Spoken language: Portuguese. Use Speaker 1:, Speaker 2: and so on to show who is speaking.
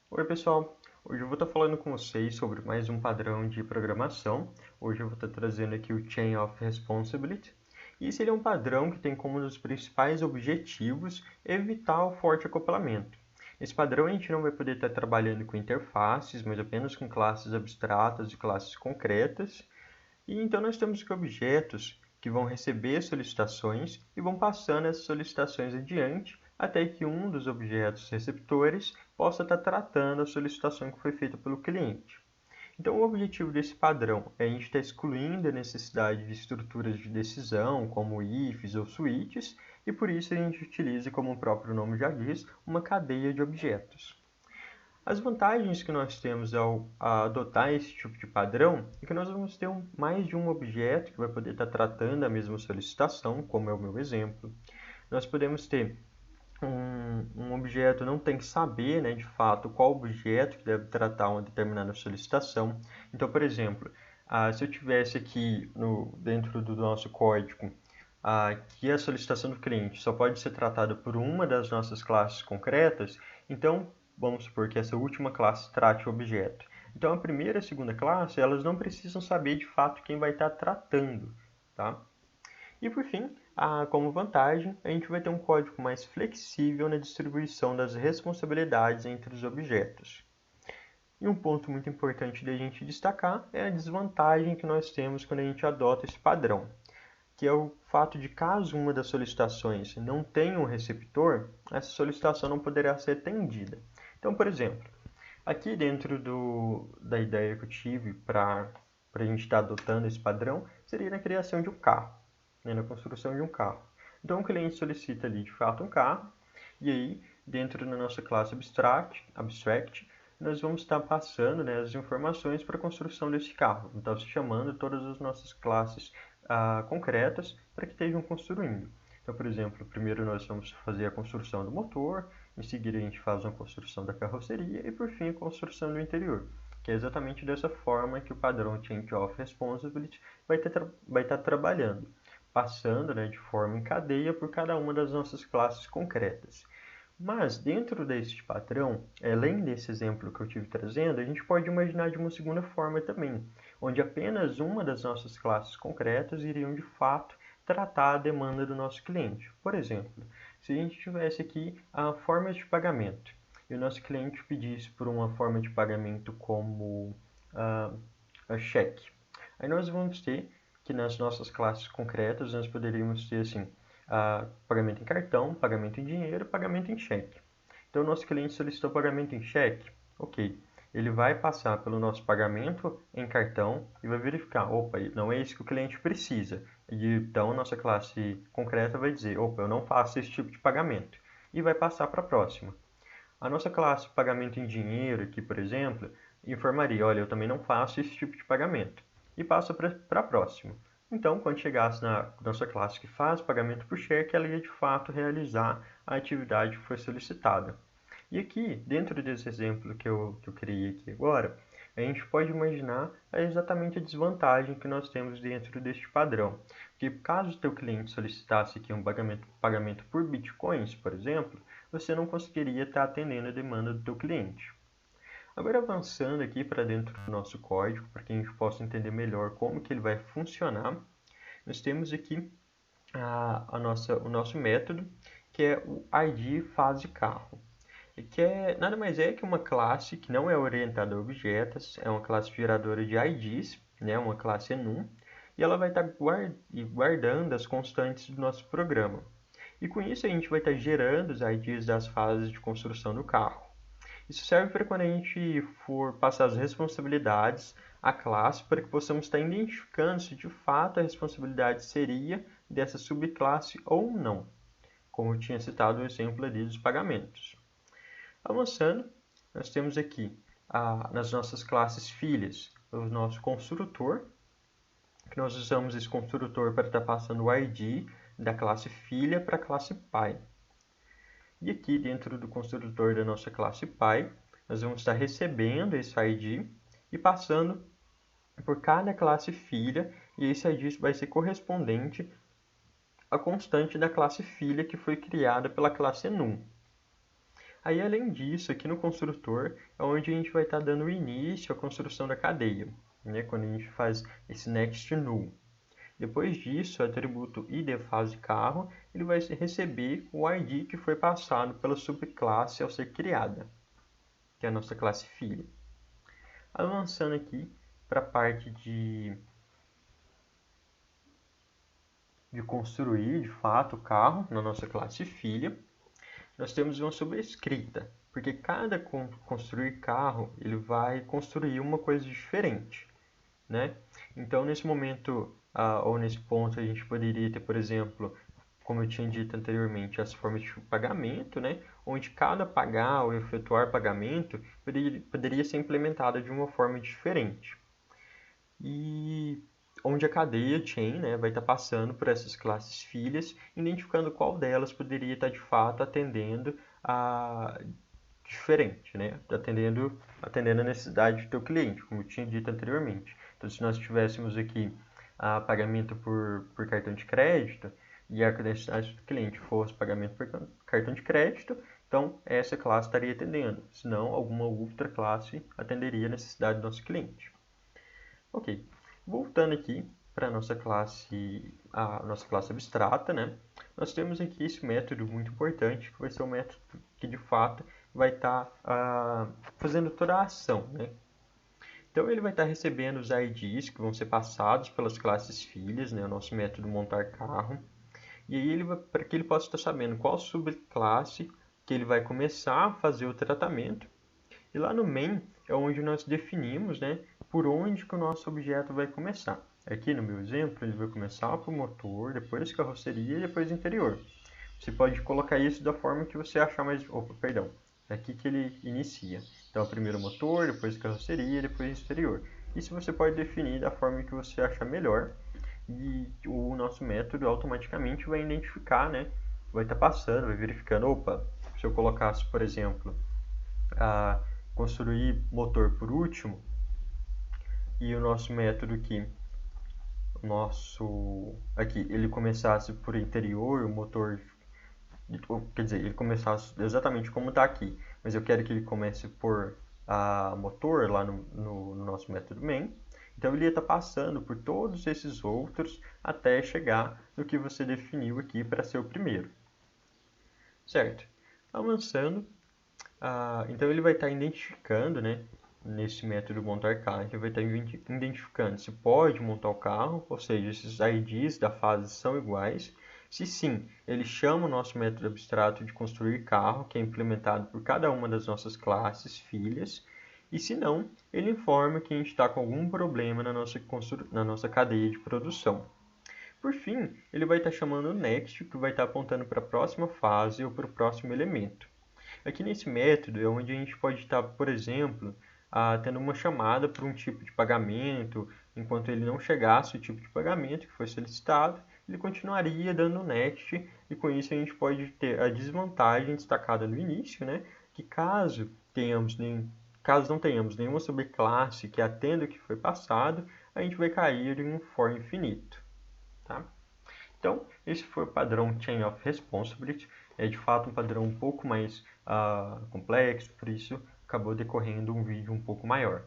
Speaker 1: Oi pessoal, hoje eu vou estar falando com vocês sobre mais um padrão de programação. Hoje eu vou estar trazendo aqui o Chain of Responsibility. E esse ele é um padrão que tem como um dos principais objetivos evitar o forte acoplamento. Nesse padrão a gente não vai poder estar trabalhando com interfaces, mas apenas com classes abstratas e classes concretas. E então nós temos que objetos que vão receber solicitações e vão passando essas solicitações adiante até que um dos objetos receptores possa estar tratando a solicitação que foi feita pelo cliente. Então, o objetivo desse padrão é a gente estar excluindo a necessidade de estruturas de decisão, como ifs ou switches, e por isso a gente utiliza, como o próprio nome já diz, uma cadeia de objetos. As vantagens que nós temos ao adotar esse tipo de padrão é que nós vamos ter mais de um objeto que vai poder estar tratando a mesma solicitação, como é o meu exemplo. Nós podemos ter um objeto não tem que saber, né, de fato, qual objeto que deve tratar uma determinada solicitação. Então, por exemplo, se eu tivesse aqui dentro do nosso código que a solicitação do cliente só pode ser tratada por uma das nossas classes concretas, então vamos supor que essa última classe trate o objeto. Então, a primeira e a segunda classe, elas não precisam saber de fato quem vai estar tratando, tá? E por fim, como vantagem, a gente vai ter um código mais flexível na distribuição das responsabilidades entre os objetos. E um ponto muito importante da gente destacar é a desvantagem que nós temos quando a gente adota esse padrão, que é o fato de caso uma das solicitações não tenha um receptor, essa solicitação não poderá ser atendida. Então, por exemplo, aqui dentro da ideia que eu tive para a gente estar adotando esse padrão, seria na criação de um carro, né, na construção de um carro. Então, o cliente solicita ali, de fato, um carro, e aí, dentro da nossa classe abstract nós vamos estar passando, né, as informações para a construção desse carro. Então, chamando todas as nossas classes concretas para que estejam construindo. Então, por exemplo, primeiro nós vamos fazer a construção do motor, em seguida a gente faz a construção da carroceria e, por fim, a construção do interior, que é exatamente dessa forma que o padrão Change of Responsibility vai estar trabalhando, passando, né, de forma em cadeia por cada uma das nossas classes concretas. Mas, dentro deste padrão, além desse exemplo que eu estive trazendo, a gente pode imaginar de uma segunda forma também, onde apenas uma das nossas classes concretas iriam de fato tratar a demanda do nosso cliente. Por exemplo, se a gente tivesse aqui a forma de pagamento e o nosso cliente pedisse por uma forma de pagamento como a cheque, aí nós vamos ter que nas nossas classes concretas nós poderíamos ter assim pagamento em cartão, pagamento em dinheiro, pagamento em cheque. Então, o nosso cliente solicitou pagamento em cheque, ok. Ele vai passar pelo nosso pagamento em cartão e vai verificar, opa, não é isso que o cliente precisa. E então, a nossa classe concreta vai dizer, opa, eu não faço esse tipo de pagamento. E vai passar para a próxima. A nossa classe pagamento em dinheiro aqui, por exemplo, informaria, olha, eu também não faço esse tipo de pagamento. E passa para a próxima. Então, quando chegasse na nossa classe que faz pagamento por cheque, ela ia de fato realizar a atividade que foi solicitada. E aqui, dentro desse exemplo que eu criei aqui agora, a gente pode imaginar exatamente a desvantagem que nós temos dentro deste padrão. Porque caso o teu cliente solicitasse aqui um pagamento por bitcoins, por exemplo, você não conseguiria estar atendendo a demanda do teu cliente. Agora avançando aqui para dentro do nosso código, para que a gente possa entender melhor como que ele vai funcionar, nós temos aqui o nosso método, que é o ID fase carro, que nada mais é que uma classe que não é orientada a objetos, é uma classe geradora de IDs, né, uma classe enum, e ela vai estar guardando as constantes do nosso programa. E com isso a gente vai estar gerando os IDs das fases de construção do carro. Isso serve para quando a gente for passar as responsabilidades à classe, para que possamos estar identificando se de fato a responsabilidade seria dessa subclasse ou não, como eu tinha citado o exemplo ali dos pagamentos. Avançando, nós temos aqui nas nossas classes filhas o nosso construtor, que nós usamos esse construtor para estar passando o ID da classe filha para a classe pai. E aqui dentro do construtor da nossa classe pai, nós vamos estar recebendo esse ID e passando por cada classe filha, e esse ID vai ser correspondente à constante da classe filha que foi criada pela classe enum. Aí, além disso, aqui no construtor é onde a gente vai estar dando início à construção da cadeia, né? Quando a gente faz esse next null. Depois disso, o atributo id fase carro, ele vai receber o ID que foi passado pela subclasse ao ser criada, que é a nossa classe filha. Avançando aqui para a parte de construir, de fato, o carro na nossa classe filha, nós temos uma sobrescrita, porque cada construir carro, ele vai construir uma coisa diferente, né? Então, nesse momento, ou nesse ponto, a gente poderia ter, por exemplo, como eu tinha dito anteriormente, as formas de pagamento, né? Onde cada pagar ou efetuar pagamento poderia ser implementada de uma forma diferente. E onde a cadeia chain, né, vai estar passando por essas classes filhas, identificando qual delas poderia estar de fato atendendo a diferente, né? Atendendo a necessidade do teu cliente, como eu tinha dito anteriormente. Então, se nós tivéssemos aqui pagamento por cartão de crédito e a necessidade do cliente fosse pagamento por cartão de crédito, então essa classe estaria atendendo, senão alguma outra classe atenderia a necessidade do nosso cliente. Ok, voltando aqui para a nossa classe abstrata, né? Nós temos aqui esse método muito importante, que vai ser o método que de fato vai estar fazendo toda a ação, né? Então ele vai estar recebendo os IDs que vão ser passados pelas classes filhas, né? O nosso método montar carro. E aí para que ele possa estar sabendo qual subclasse que ele vai começar a fazer o tratamento. E lá no main é onde nós definimos, né, por onde que o nosso objeto vai começar. Aqui no meu exemplo, ele vai começar por motor, depois carroceria e depois interior. Você pode colocar isso da forma que você achar mais... é aqui que ele inicia. Então, primeiro motor, depois carroceria, depois interior. Isso você pode definir da forma que você achar melhor. E o nosso método automaticamente vai identificar, né? Vai estar passando, vai verificando. Opa, se eu colocasse, por exemplo, construir motor por último, e o nosso método aqui, ele começasse por interior, o motor, quer dizer, ele começasse exatamente como está aqui, mas eu quero que ele comece por motor lá no nosso método main. Então ele ia estar passando por todos esses outros até chegar no que você definiu aqui para ser o primeiro. Certo? Avançando, então ele vai estar identificando, né, nesse método montar carro, ele vai estar identificando se pode montar o carro, ou seja, esses IDs da fase são iguais. Se sim, ele chama o nosso método abstrato de construir carro, que é implementado por cada uma das nossas classes filhas. E se não, ele informa que a gente está com algum problema na nossa cadeia de produção. Por fim, ele vai estar chamando o next, que vai estar apontando para a próxima fase ou para o próximo elemento. Aqui nesse método é onde a gente pode estar, por exemplo, tendo uma chamada para um tipo de pagamento. Enquanto ele não chegasse o tipo de pagamento que foi solicitado, ele continuaria dando next, e com isso a gente pode ter a desvantagem destacada no início, né? Que caso não tenhamos nenhuma subclasse que atenda o que foi passado, a gente vai cair em um for infinito. Tá? Então, esse foi o padrão Chain of Responsibility. É de fato um padrão um pouco mais complexo, por isso acabou decorrendo um vídeo um pouco maior.